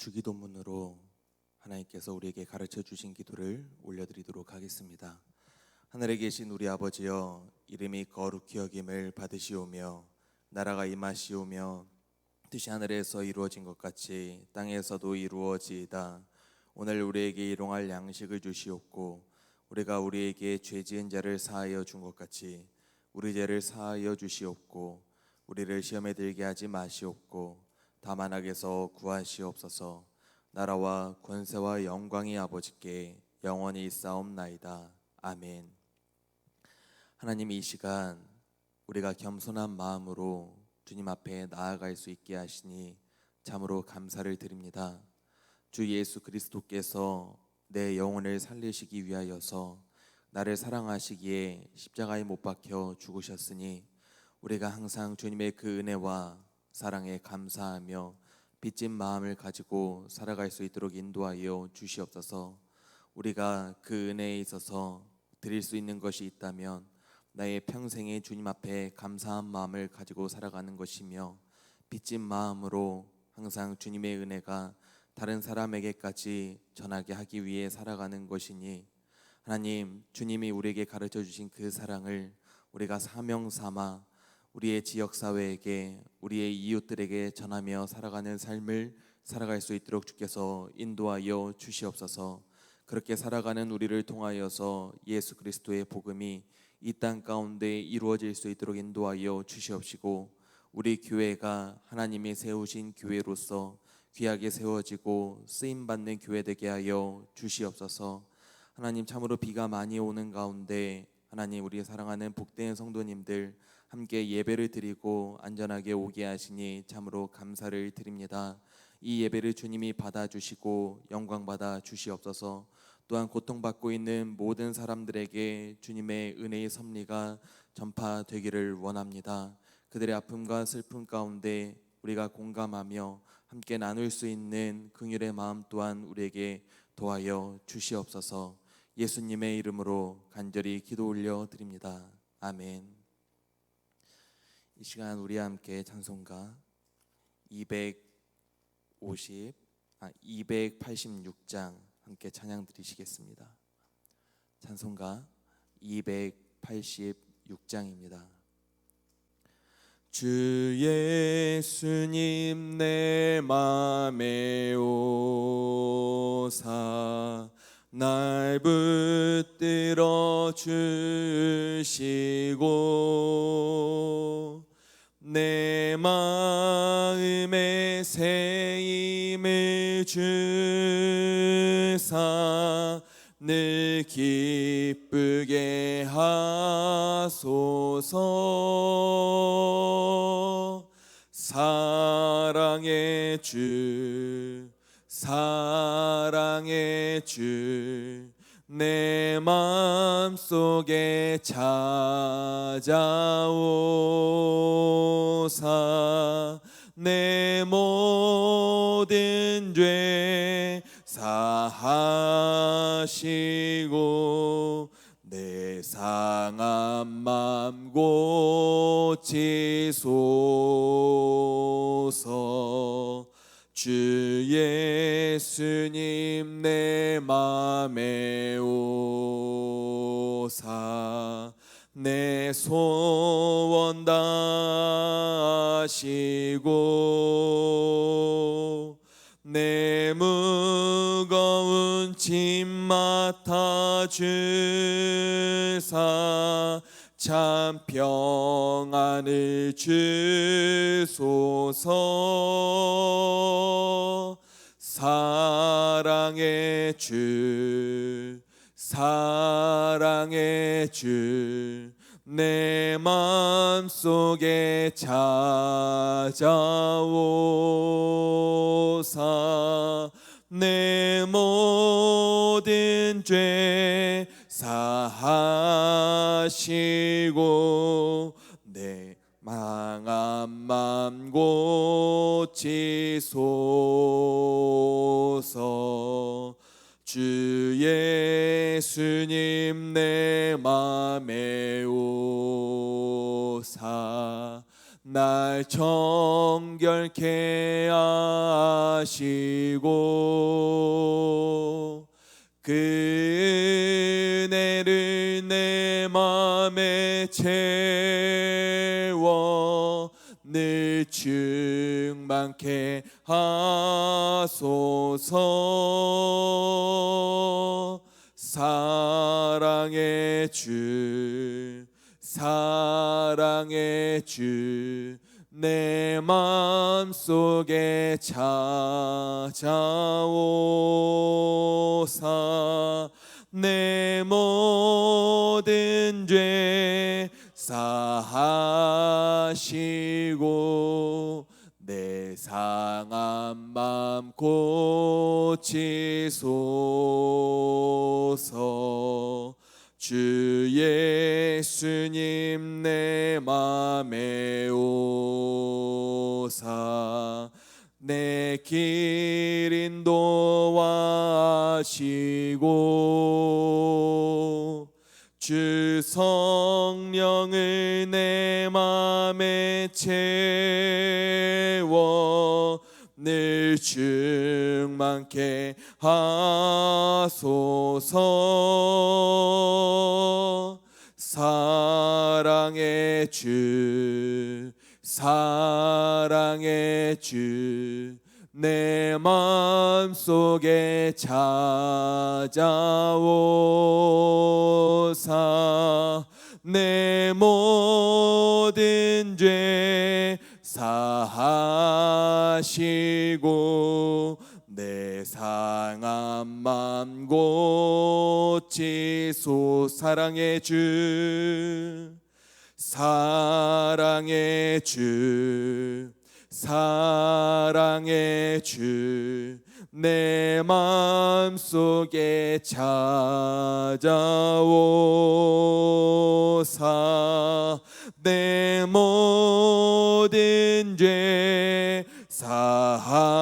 주기도문으로 하나님께서 우리에게 가르쳐 주신 기도를 올려드리도록 하겠습니다. 하늘에 계신 우리 아버지여, 이름이 거룩히 여김을 받으시오며 나라가 임하시오며 뜻이 하늘에서 이루어진 것 같이 땅에서도 이루어지이다. 오늘 우리에게 일용할 양식을 주시옵고 우리가 우리에게 죄 지은 자를 사하여 준 것 같이 우리 죄를 사하여 주시옵고 우리를 시험에 들게 하지 마시옵고 다만 악에서 구하시옵소서. 나라와 권세와 영광이 아버지께 영원히 있사옵나이다. 아멘. 하나님, 이 시간 우리가 겸손한 마음으로 주님 앞에 나아갈 수 있게 하시니 참으로 감사를 드립니다. 주 예수 그리스도께서 내 영혼을 살리시기 위하여서 나를 사랑하시기에 십자가에 못 박혀 죽으셨으니 우리가 항상 주님의 그 은혜와 사랑에 감사하며 빚진 마음을 가지고 살아갈 수 있도록 인도하여 주시옵소서. 우리가 그 은혜에 있어서 드릴 수 있는 것이 있다면 나의 평생에 주님 앞에 감사한 마음을 가지고 살아가는 것이며, 빚진 마음으로 항상 주님의 은혜가 다른 사람에게까지 전하게 하기 위해 살아가는 것이니, 하나님, 주님이 우리에게 가르쳐 주신 그 사랑을 우리가 사명 삼아 우리의 지역사회에게, 우리의 이웃들에게 전하며 살아가는 삶을 살아갈 수 있도록 주께서 인도하여 주시옵소서. 그렇게 살아가는 우리를 통하여서 예수 그리스도의 복음이 이 땅 가운데 이루어질 수 있도록 인도하여 주시옵시고, 우리 교회가 하나님이 세우신 교회로서 귀하게 세워지고 쓰임받는 교회 되게 하여 주시옵소서. 하나님, 참으로 비가 많이 오는 가운데 하나님, 우리 사랑하는 복된 성도님들 함께 예배를 드리고 안전하게 오게 하시니 참으로 감사를 드립니다. 이 예배를 주님이 받아주시고 영광 받아 주시옵소서. 또한 고통받고 있는 모든 사람들에게 주님의 은혜의 섭리가 전파되기를 원합니다. 그들의 아픔과 슬픔 가운데 우리가 공감하며 함께 나눌 수 있는 긍휼의 마음 또한 우리에게 도와여 주시옵소서. 예수님의 이름으로 간절히 기도 올려 드립니다. 아멘. 이 시간 우리 함께 찬송가 286장 함께 찬양 드리시겠습니다. 찬송가 286장입니다. 주 예수님 내 맘에 오사 날 붙들어 주시고 내 마음에 새 힘을 주사 늘 기쁘게 하소서. 사랑의 주, 사랑의 주, 내 마음속에 찾아오사 내 모든 죄 사하시고 내 상한 맘 고치소서. 주 예수님 내 맘에 오사 내 소원 다하시고 내 무거운 짐 맡아 주사 참 평안을 주소서. 사랑의 주, 사랑의 주, 내 마음속에 찾아오사 내 모든 죄 사하시고 내 망한 맘 고치소서. 주 예수님 내 맘에 오사 날 정결케 하시고 그 은혜를 내 맘에 채워 늘 충만케 하소서. 사랑의 주, 사랑의 주, 내 맘속에 찾아오사 내 모든 죄 사하시고 내 상한 맘 고치소서. 주 예수님 내 맘에 오사 내 길 인도하시고 주 성령을 내 맘에 채워 늘 충만케 하소서. 사랑의 주, 사랑의 주, 내 맘속에 찾아오사 내 모든 죄 사하시고 내 상한 맘 고치소. 사랑의 주, 사랑의 주, 사랑의 주, 내 맘속에 찾아오사 내 모든 죄 사하시고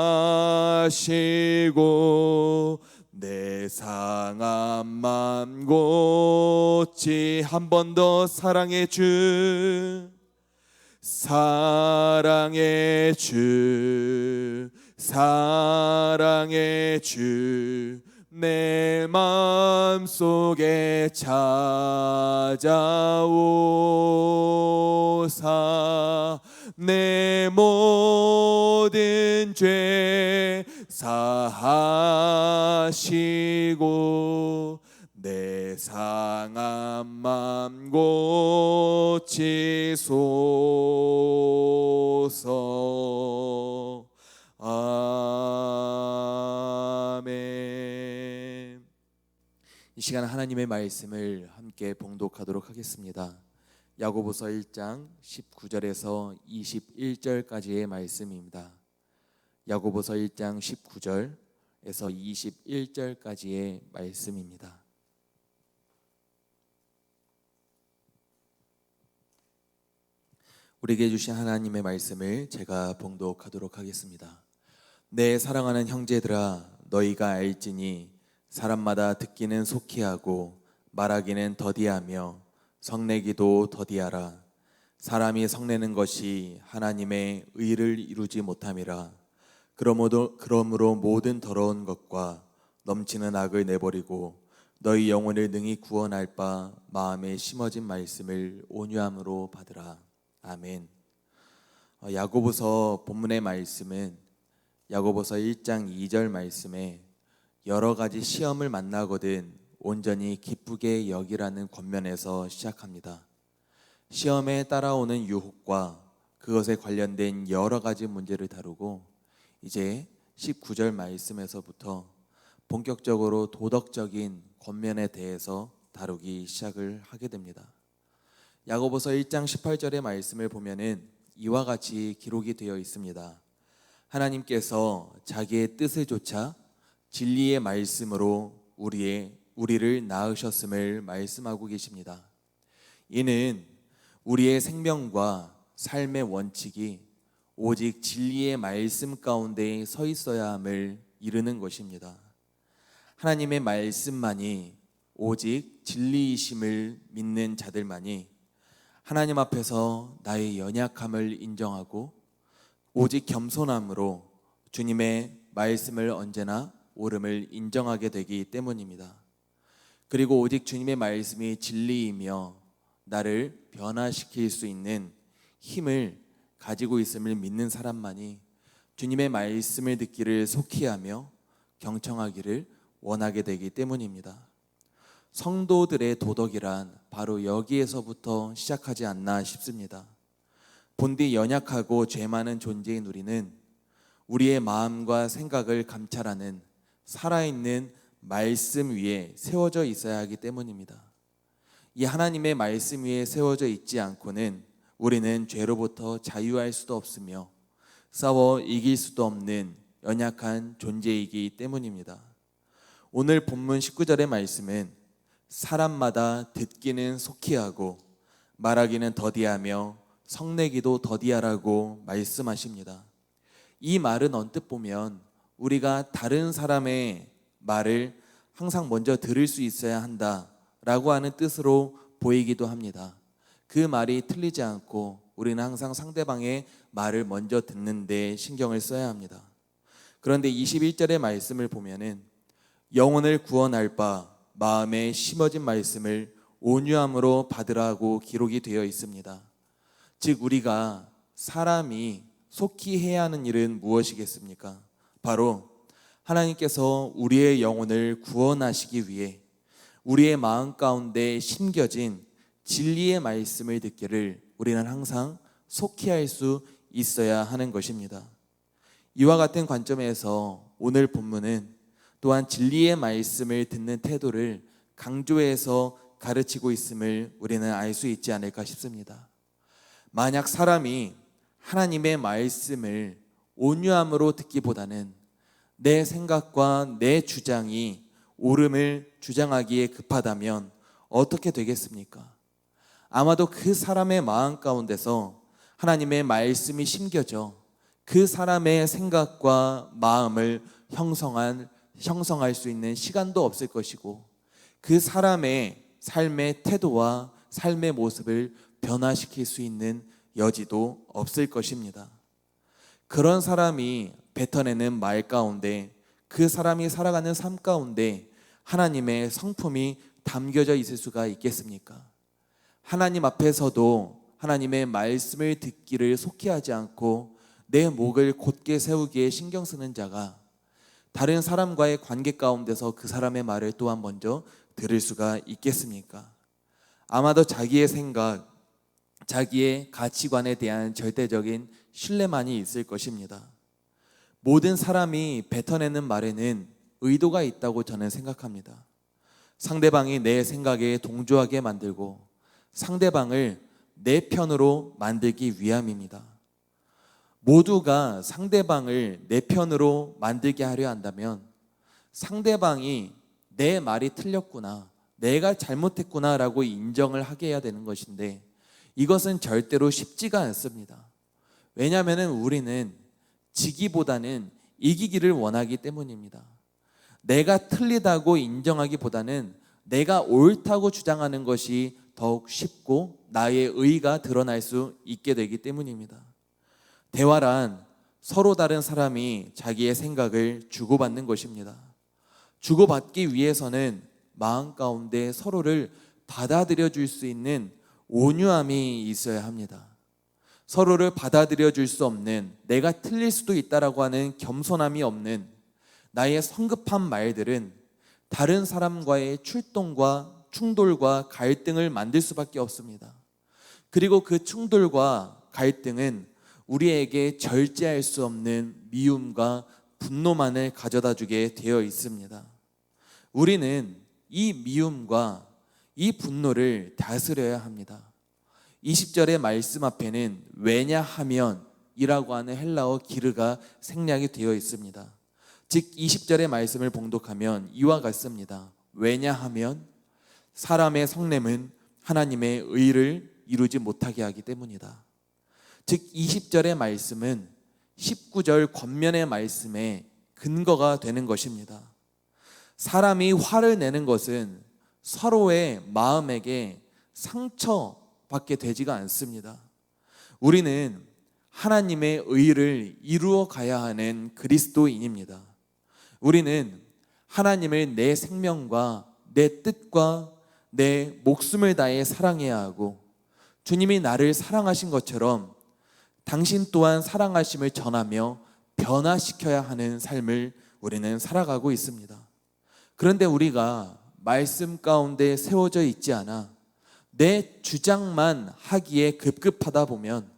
내 상한 맘 고치. 한 번 더. 사랑의 주, 사랑의 주, 사랑의 주, 내 맘속에 찾아오사 내 모든 죄 사하시고 내 상한 맘 고치소서. 아멘. 이 시간 하나님의 말씀을 함께 봉독하도록 하겠습니다. 야고보서 1장 19절에서 21절까지의 말씀입니다. 야고보서 1장 19절에서 21절까지의 말씀입니다. 우리에게 주신 하나님의 말씀을 제가 봉독하도록 하겠습니다. 내 사랑하는 형제들아, 너희가 알지니 사람마다 듣기는 속히 하고 말하기는 더디하며 성내기도 더디하라. 사람이 성내는 것이 하나님의 의를 이루지 못함이라. 그러므로 모든 더러운 것과 넘치는 악을 내버리고 너희 영혼을 능히 구원할 바 마음에 심어진 말씀을 온유함으로 받으라. 아멘. 야고보서 본문의 말씀은 야고보서 1장 2절 말씀에 여러 가지 시험을 만나거든 온전히 기쁘게 여기라는 권면에서 시작합니다. 시험에 따라오는 유혹과 그것에 관련된 여러 가지 문제를 다루고 이제 19절 말씀에서부터 본격적으로 도덕적인 권면에 대해서 다루기 시작을 하게 됩니다. 야고보서 1장 18절의 말씀을 보면은 이와 같이 기록이 되어 있습니다. 하나님께서 자기의 뜻을 좇아 진리의 말씀으로 우리를 낳으셨음을 말씀하고 계십니다. 이는 우리의 생명과 삶의 원칙이 오직 진리의 말씀 가운데 서 있어야 함을 이루는 것입니다. 하나님의 말씀만이 오직 진리이심을 믿는 자들만이 하나님 앞에서 나의 연약함을 인정하고 오직 겸손함으로 주님의 말씀을 언제나 옳음을 인정하게 되기 때문입니다. 그리고 오직 주님의 말씀이 진리이며 나를 변화시킬 수 있는 힘을 가지고 있음을 믿는 사람만이 주님의 말씀을 듣기를 속히 하며 경청하기를 원하게 되기 때문입니다. 성도들의 도덕이란 바로 여기에서부터 시작하지 않나 싶습니다. 본디 연약하고 죄 많은 존재인 우리는 우리의 마음과 생각을 감찰하는 살아있는 말씀 위에 세워져 있어야 하기 때문입니다. 이 하나님의 말씀 위에 세워져 있지 않고는 우리는 죄로부터 자유할 수도 없으며 싸워 이길 수도 없는 연약한 존재이기 때문입니다. 오늘 본문 19절의 말씀은 사람마다 듣기는 속히 하고 말하기는 더디하며 성내기도 더디하라고 말씀하십니다. 이 말은 언뜻 보면 우리가 다른 사람의 말을 항상 먼저 들을 수 있어야 한다라고 하는 뜻으로 보이기도 합니다. 그 말이 틀리지 않고 우리는 항상 상대방의 말을 먼저 듣는 데 신경을 써야 합니다. 그런데 21절의 말씀을 보면은 영혼을 구원할 바 마음에 심어진 말씀을 온유함으로 받으라고 기록이 되어 있습니다. 즉 우리가 사람이 속히 해야 하는 일은 무엇이겠습니까? 바로 하나님께서 우리의 영혼을 구원하시기 위해 우리의 마음 가운데 심겨진 진리의 말씀을 듣기를 우리는 항상 속히 할 수 있어야 하는 것입니다. 이와 같은 관점에서 오늘 본문은 또한 진리의 말씀을 듣는 태도를 강조해서 가르치고 있음을 우리는 알 수 있지 않을까 싶습니다. 만약 사람이 하나님의 말씀을 온유함으로 듣기보다는 내 생각과 내 주장이 옳음을 주장하기에 급하다면 어떻게 되겠습니까? 아마도 그 사람의 마음 가운데서 하나님의 말씀이 심겨져 그 사람의 생각과 마음을 형성할 수 있는 시간도 없을 것이고 그 사람의 삶의 태도와 삶의 모습을 변화시킬 수 있는 여지도 없을 것입니다. 그런 사람이 뱉어내는 말 가운데 그 사람이 살아가는 삶 가운데 하나님의 성품이 담겨져 있을 수가 있겠습니까? 하나님 앞에서도 하나님의 말씀을 듣기를 속히 하지 않고 내 목을 곧게 세우기에 신경 쓰는 자가 다른 사람과의 관계 가운데서 그 사람의 말을 또한 먼저 들을 수가 있겠습니까? 아마도 자기의 생각, 자기의 가치관에 대한 절대적인 신뢰만이 있을 것입니다. 모든 사람이 뱉어내는 말에는 의도가 있다고 저는 생각합니다. 상대방이 내 생각에 동조하게 만들고 상대방을 내 편으로 만들기 위함입니다. 모두가 상대방을 내 편으로 만들게 하려 한다면 상대방이 내 말이 틀렸구나, 내가 잘못했구나 라고 인정을 하게 해야 되는 것인데 이것은 절대로 쉽지가 않습니다. 왜냐하면 우리는 지기보다는 이기기를 원하기 때문입니다. 내가 틀리다고 인정하기보다는 내가 옳다고 주장하는 것이 더욱 쉽고 나의 의의가 드러날 수 있게 되기 때문입니다. 대화란 서로 다른 사람이 자기의 생각을 주고받는 것입니다. 주고받기 위해서는 마음 가운데 서로를 받아들여 줄 수 있는 온유함이 있어야 합니다. 서로를 받아들여 줄 수 없는, 내가 틀릴 수도 있다라고 하는 겸손함이 없는 나의 성급한 말들은 다른 사람과의 출동과 충돌과 갈등을 만들 수밖에 없습니다. 그리고 그 충돌과 갈등은 우리에게 절제할 수 없는 미움과 분노만을 가져다 주게 되어 있습니다. 우리는 이 미움과 이 분노를 다스려야 합니다. 20절의 말씀 앞에는 왜냐하면 이라고 하는 헬라어 기르가 생략이 되어 있습니다. 즉 20절의 말씀을 봉독하면 이와 같습니다. 왜냐하면 사람의 성냄은 하나님의 의를 이루지 못하게 하기 때문이다. 즉 20절의 말씀은 19절 권면의 말씀의 근거가 되는 것입니다. 사람이 화를 내는 것은 서로의 마음에게 상처 밖에 되지가 않습니다. 우리는 하나님의 의를 이루어 가야 하는 그리스도인입니다. 우리는 하나님을 내 생명과 내 뜻과 내 목숨을 다해 사랑해야 하고, 주님이 나를 사랑하신 것처럼 당신 또한 사랑하심을 전하며 변화시켜야 하는 삶을 우리는 살아가고 있습니다. 그런데 우리가 말씀 가운데 세워져 있지 않아 내 주장만 하기에 급급하다 보면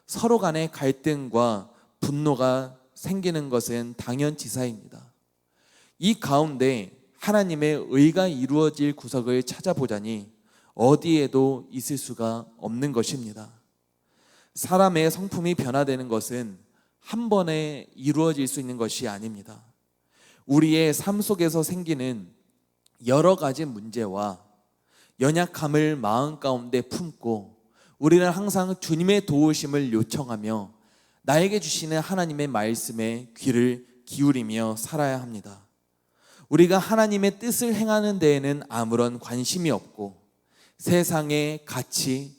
서로 간의 갈등과 분노가 생기는 것은 당연지사입니다. 이 가운데 하나님의 의가 이루어질 구석을 찾아보자니 어디에도 있을 수가 없는 것입니다. 사람의 성품이 변화되는 것은 한 번에 이루어질 수 있는 것이 아닙니다. 우리의 삶 속에서 생기는 여러 가지 문제와 연약함을 마음 가운데 품고 우리는 항상 주님의 도우심을 요청하며 나에게 주시는 하나님의 말씀에 귀를 기울이며 살아야 합니다. 우리가 하나님의 뜻을 행하는 데에는 아무런 관심이 없고 세상의 가치,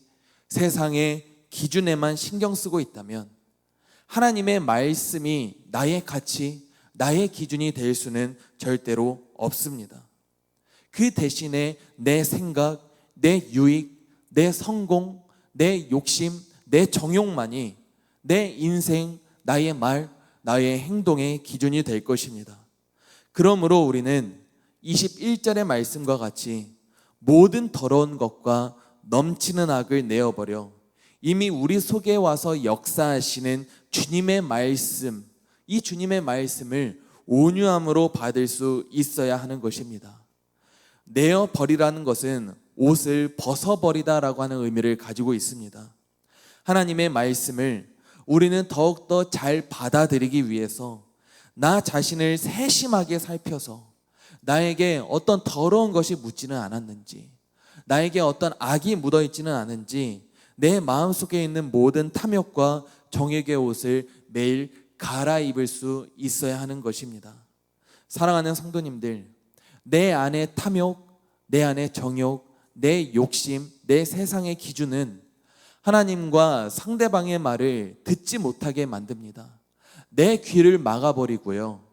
세상의 기준에만 신경 쓰고 있다면 하나님의 말씀이 나의 가치, 나의 기준이 될 수는 절대로 없습니다. 그 대신에 내 생각, 내 유익, 내 성공, 내 욕심, 내 정욕만이 내 인생, 나의 말, 나의 행동의 기준이 될 것입니다. 그러므로 우리는 21절의 말씀과 같이 모든 더러운 것과 넘치는 악을 내어버려 이미 우리 속에 와서 역사하시는 주님의 말씀, 이 주님의 말씀을 온유함으로 받을 수 있어야 하는 것입니다. 내어버리라는 것은 옷을 벗어버리다라고 하는 의미를 가지고 있습니다. 하나님의 말씀을 우리는 더욱더 잘 받아들이기 위해서 나 자신을 세심하게 살펴서 나에게 어떤 더러운 것이 묻지는 않았는지, 나에게 어떤 악이 묻어있지는 않은지 내 마음속에 있는 모든 탐욕과 정욕의 옷을 매일 갈아입을 수 있어야 하는 것입니다. 사랑하는 성도님들, 내 안에 탐욕, 내 안에 정욕, 내 욕심, 내 세상의 기준은 하나님과 상대방의 말을 듣지 못하게 만듭니다. 내 귀를 막아버리고요,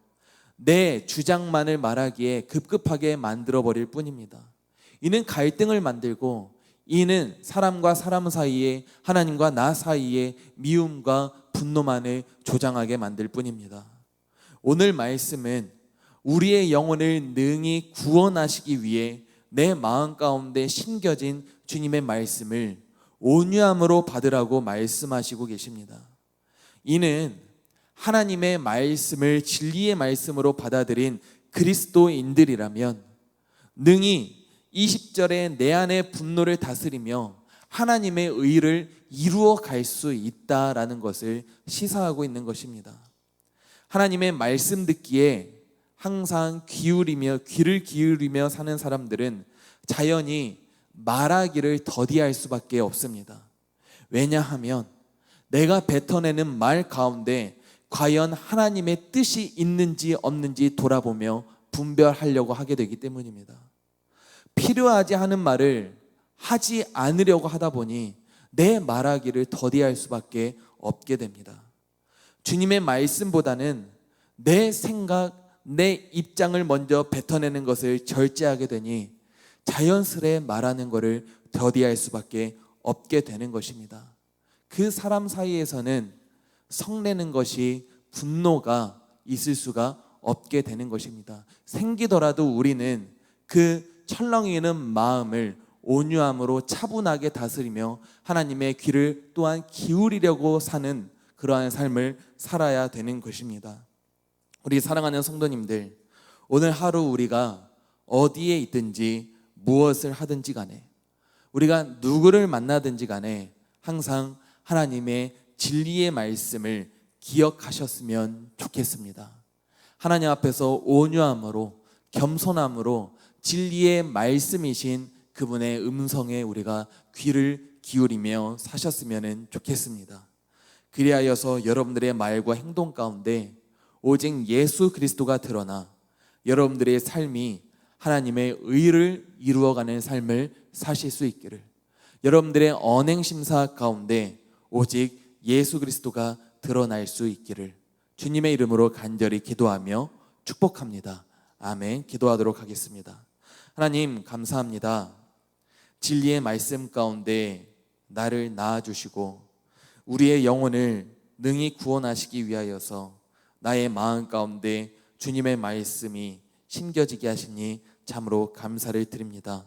내 주장만을 말하기에 급급하게 만들어버릴 뿐입니다. 이는 갈등을 만들고, 이는 사람과 사람 사이에, 하나님과 나 사이에 미움과 분노만을 조장하게 만들 뿐입니다. 오늘 말씀은 우리의 영혼을 능히 구원하시기 위해 내 마음 가운데 심겨진 주님의 말씀을 온유함으로 받으라고 말씀하시고 계십니다. 이는 하나님의 말씀을 진리의 말씀으로 받아들인 그리스도인들이라면 능히 20절에 내 안의 분노를 다스리며 하나님의 의를 이루어 갈 수 있다라는 것을 시사하고 있는 것입니다. 하나님의 말씀 듣기에 항상 귀를 기울이며 사는 사람들은 자연히 말하기를 더디할 수밖에 없습니다. 왜냐하면 내가 뱉어내는 말 가운데 과연 하나님의 뜻이 있는지 없는지 돌아보며 분별하려고 하게 되기 때문입니다. 필요하지 않은 말을 하지 않으려고 하다 보니 내 말하기를 더디할 수밖에 없게 됩니다. 주님의 말씀보다는 내 생각, 내 입장을 먼저 뱉어내는 것을 절제하게 되니 자연스레 말하는 것을 더디할 수밖에 없게 되는 것입니다. 그 사람 사이에서는 성내는 것이 분노가 있을 수가 없게 되는 것입니다. 생기더라도 우리는 그 철렁이는 마음을 온유함으로 차분하게 다스리며 하나님의 귀를 또한 기울이려고 사는 그러한 삶을 살아야 되는 것입니다. 우리 사랑하는 성도님들, 오늘 하루 우리가 어디에 있든지 무엇을 하든지 간에, 우리가 누구를 만나든지 간에 항상 하나님의 진리의 말씀을 기억하셨으면 좋겠습니다. 하나님 앞에서 온유함으로, 겸손함으로 진리의 말씀이신 그분의 음성에 우리가 귀를 기울이며 사셨으면 좋겠습니다. 그리하여서 여러분들의 말과 행동 가운데 오직 예수 그리스도가 드러나 여러분들의 삶이 하나님의 의를 이루어가는 삶을 사실 수 있기를, 여러분들의 언행 심사 가운데 오직 예수 그리스도가 드러날 수 있기를 주님의 이름으로 간절히 기도하며 축복합니다. 아멘. 기도하도록 하겠습니다. 하나님 감사합니다. 진리의 말씀 가운데 나를 낳아주시고 우리의 영혼을 능히 구원하시기 위하여서 나의 마음 가운데 주님의 말씀이 심겨지게 하시니 참으로 감사를 드립니다.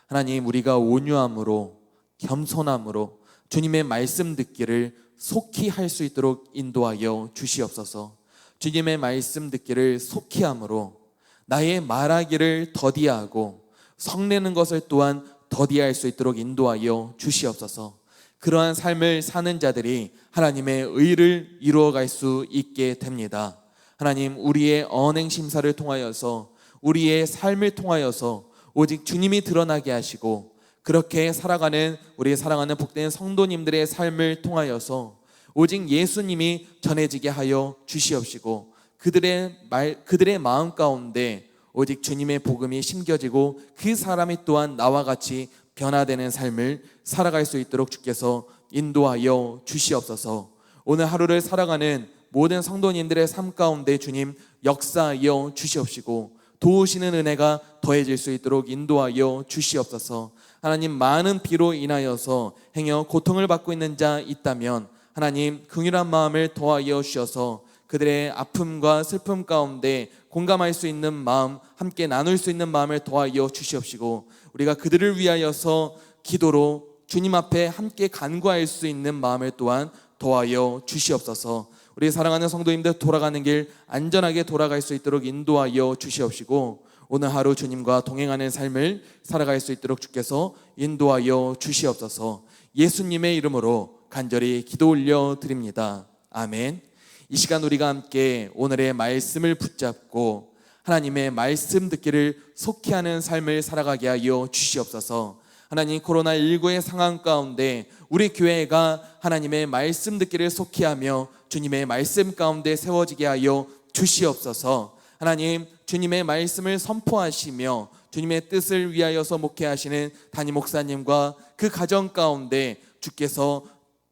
하나님, 우리가 온유함으로 겸손함으로 주님의 말씀 듣기를 속히 할 수 있도록 인도하여 주시옵소서. 주님의 말씀 듣기를 속히 함으로 나의 말하기를 더디하고 성내는 것을 또한 더디할 수 있도록 인도하여 주시옵소서. 그러한 삶을 사는 자들이 하나님의 의를 이루어갈 수 있게 됩니다. 하나님, 우리의 언행 심사를 통하여서 우리의 삶을 통하여서 오직 주님이 드러나게 하시고 그렇게 살아가는 우리 사랑하는 복된 성도님들의 삶을 통하여서 오직 예수님이 전해지게 하여 주시옵시고 그들의 마음 가운데 오직 주님의 복음이 심겨지고 그 사람이 또한 나와 같이 변화되는 삶을 살아갈 수 있도록 주께서 인도하여 주시옵소서. 오늘 하루를 살아가는 모든 성도님들의 삶 가운데 주님 역사하여 주시옵시고 도우시는 은혜가 더해질 수 있도록 인도하여 주시옵소서. 하나님, 많은 비로 인하여서 행여 고통을 받고 있는 자 있다면 하나님 긍휼한 마음을 더하여 주셔서 그들의 아픔과 슬픔 가운데 공감할 수 있는 마음, 함께 나눌 수 있는 마음을 더하여 주시옵시고 우리가 그들을 위하여서 기도로 주님 앞에 함께 간구할 수 있는 마음을 또한 더하여 주시옵소서. 우리 사랑하는 성도님들 돌아가는 길 안전하게 돌아갈 수 있도록 인도하여 주시옵시고 오늘 하루 주님과 동행하는 삶을 살아갈 수 있도록 주께서 인도하여 주시옵소서. 예수님의 이름으로 간절히 기도 올려 드립니다. 아멘. 이 시간 우리가 함께 오늘의 말씀을 붙잡고 하나님의 말씀 듣기를 속히 하는 삶을 살아가게 하여 주시옵소서. 하나님, 코로나19의 상황 가운데 우리 교회가 하나님의 말씀 듣기를 속히 하며 주님의 말씀 가운데 세워지게 하여 주시옵소서. 하나님, 주님의 말씀을 선포하시며 주님의 뜻을 위하여서 목회하시는 담임 목사님과 그 가정 가운데 주께서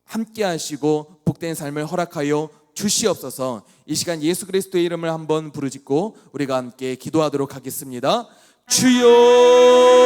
함께 하시고 복된 삶을 허락하여 주시옵소서. 이 시간 예수 그리스도의 이름을 한번 부르짖고 우리가 함께 기도하도록 하겠습니다. 주여!